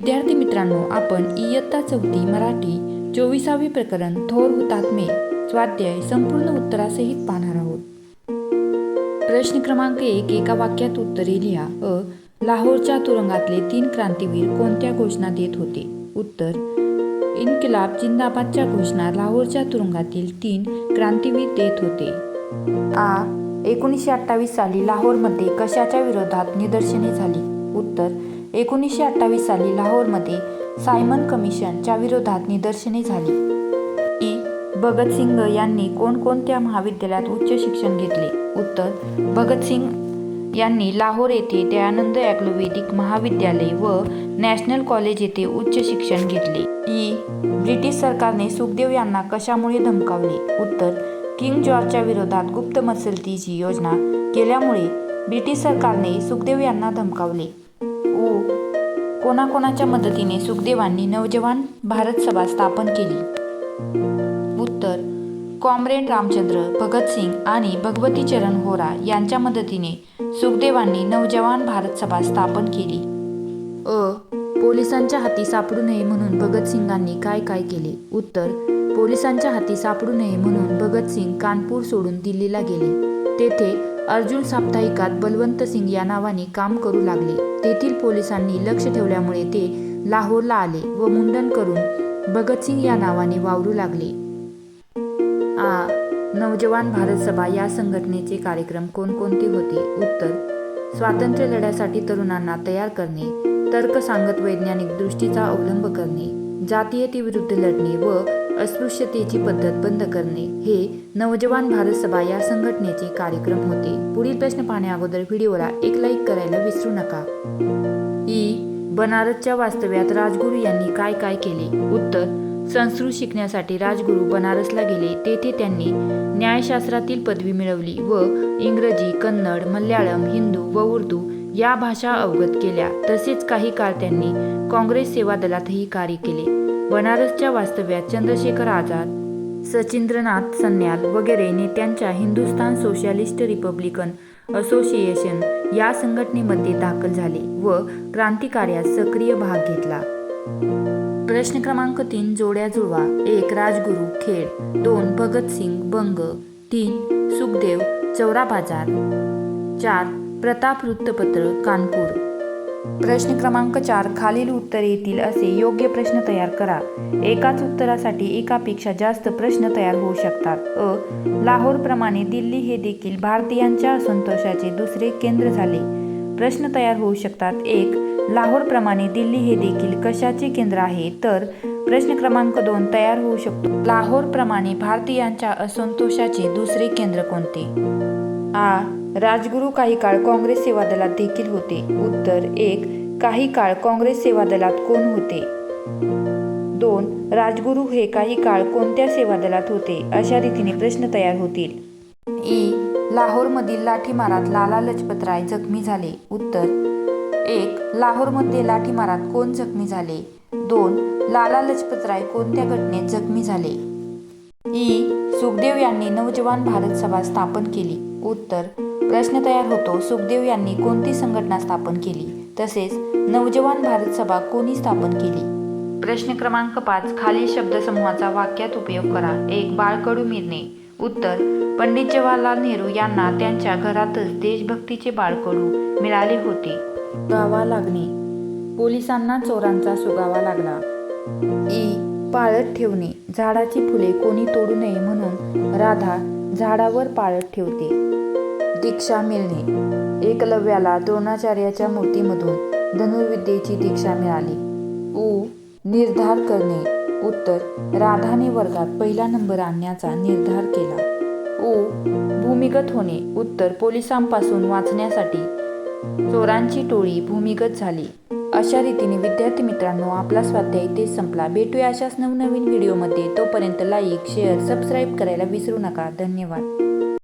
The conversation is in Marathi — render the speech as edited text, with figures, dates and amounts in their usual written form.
विद्यार्थी मित्रांनो, आपण इयत्ता 4 मराठी 24वे प्रकरण थोर हुतात्मे स्वाध्याय संपूर्ण उत्तरासहित पाहणार आहोत. प्रश्न क्रमांक 1. एका वाक्यात उत्तरे लिहा. लाहोरच्या तुरुंगातले 3 क्रांतीवीर कोणत्या घोषणा देत होते? उत्तर: इन्किलाब जिंदाबादच्या घोषणा लाहोरच्या तुरुंगातील 3 क्रांतीवीर देत होते. 1928 साली लाहोरमध्ये कशाच्या विरोधात निदर्शने झाली? उत्तर: 1928 साली लाहोरमध्ये सायमन कमिशनच्या विरोधात निदर्शने झाली. भगतसिंग यांनी कोणकोणत्या महाविद्यालयात उच्च शिक्षण घेतले? उत्तर: भगतसिंग यांनी लाहोर येथे दयानंद ॲग्लो-वैदिक महाविद्यालय व नॅशनल कॉलेज येथे उच्च शिक्षण घेतले. ब्रिटिश सरकारने सुखदेव यांना कशामुळे धमकावले? उत्तर: किंग जॉर्जच्या विरोधात गुप्त मसलतीची योजना केल्यामुळे ब्रिटिश सरकारने सुखदेव यांना धमकावले. कोणाकोणाच्या मदतीने सुखदेवांनी नवजवान भारत सभा स्थापन केली? उत्तर: कॉम्रेड रामचंद्र, भगतसिंग आणि भगवतीचरण होरा यांच्या मदतीने सुखदेवांनी नवजवान भारत सभा स्थापन केली. पोलिसांच्या हाती सापडू नये म्हणून भगतसिंगांनी काय काय केले? उत्तर: पोलिसांच्या हाती सापडू नये म्हणून भगतसिंग कानपूर सोडून दिल्लीला गेले. तेथे अर्जुन साप्ताहिकात बलवंत सिंग या नावाने काम करू लागले. तेथील पोलिसांनी लक्ष ठेवल्यामुळे ते लाहोरला आले व मुंडन करून भगतसिंग या नावाने वावरू लागले. नवजवान भारत सभा या संघटनेचे कार्यक्रम कोणकोणते होते? उत्तर: स्वातंत्र्य लढ्यासाठी तरुणांना तयार करणे, तर्कसंगत वैज्ञानिक दृष्टीचा अवलंब करणे, जातीयतेविरुद्ध लढणे व अस्पृश्यतेची पद्धत बंद करणे हे नवजवान भारत सभा या संघटनेचे कार्यक्रम होते. पुढील प्रश्न पाहण्या अगोदर व्हिडिओला एक लाईक करायला विसरू नका. बनारसच्या वास्तव्यात राजगुरू यांनी काय काय केले? उत्तर: संस्कृत शिकण्यासाठी राजगुरू बनारसला गेले. तेथे त्यांनी न्यायशास्त्रातील पदवी मिळवली व इंग्रजी, कन्नड, मल्याळम, हिंदू व उर्दू या भाषा अवगत केल्या. तसेच काही काळ त्यांनी काँग्रेस सेवा दलातही कार्य केले. बनारसच्या वास्तव्यात चंद्रशेखर आझाद, सचिंद्रनाथ सन्याल वगैरे नेत्यांच्या हिंदुस्थान सोशलिस्ट रिपब्लिकन असोसिएशन या संघटनेमध्ये दाखल झाले व क्रांतिकार्यात सक्रिय भाग घेतला. प्रश्न क्रमांक 3. जोड्या जुळवा. 1. राजगुरू खेड, 2. भगतसिंग बंग, 3. सुखदेव चौरा बाजार, 4. प्रताप वृत्तपत्र कानपूर. प्रश्न क्रमांक 4. खालील उत्तरे येतील असे योग्य प्रश्न तयार करा. एकाच उत्तरासाठी एकापेक्षा जास्त प्रश्न तयार होऊ शकतात. लाहोरप्रमाणे दिल्ली हे देखील भारतीयांच्या असंतोषाचे दुसरे केंद्र झाले. प्रश्न तयार होऊ शकतात. 1. लाहोरप्रमाणे दिल्ली हे देखील कशाचे केंद्र आहे? तर प्रश्न क्रमांक 2 तयार होऊ शकतो. लाहोरप्रमाणे भारतीयांच्या असंतोषाचे दुसरे केंद्र कोणते? राजगुरू काही काळ काँग्रेस सेवा दलात देखील होते. उत्तर: 1. काही काळ काँग्रेस सेवा दलात कोण होते? 2. राजगुरू हे काही काळ कोणत्या सेवा दलात होते? अशा रीतीने प्रश्न तयार होतील. लाहोरमधील लाठीमारात लाला लजपतराय जखमी झाले. उत्तर: 1. लाहोरमध्ये लाठीमारात कोण जखमी झाले? 2. लाला लजपतराय कोणत्या घटनेत जखमी झाले? सुखदेव यांनी नवजवान भारत सभा स्थापन केली. उत्तर: प्रश्न तयार होतो. सुखदेव यांनी कोणती संघटना स्थापन केली? तसेच नवजवान भारत सभा कोणी स्थापन केली? प्रश्न क्रमांक 5. खालील शब्दसमूहाचा वाक्यात उपयोग करा. 1. बाळकडू मिळणे. उत्तर: पंडित जवाहरलाल नेहरू यांना त्यांच्या घरातच देशभक्तीचे बाळकडू मिळाले होते. सुगावा लागणे. पोलिसांना चोरांचा सुगावा लागला. पाळत ठेवणे. झाडाची फुले कोणी तोडू नये म्हणून राधा झाडावर पाळत ठेवते. दीक्षा मिळणे. एकलव्याला द्रोणाचार्याच्या मूर्तीमधून धनुर्विद्येची दीक्षा मिळाली. निर्धार करणे. उत्तर: राधाने वर्गात पहिला नंबर आणण्याचा निर्धार केला. भूमिगत होणे. उत्तर: पोलिसांपासून वाचण्यासाठी चोरांची टोळी भूमिगत झाली. अशा रीतीने विद्यार्थी मित्रांनो, आपला स्वाध्याय इथेच संपला. भेटूया अशाच नवनवीन व्हिडिओमध्ये. तोपर्यंत लाईक, शेअर, सबस्क्राईब करायला विसरू नका. धन्यवाद.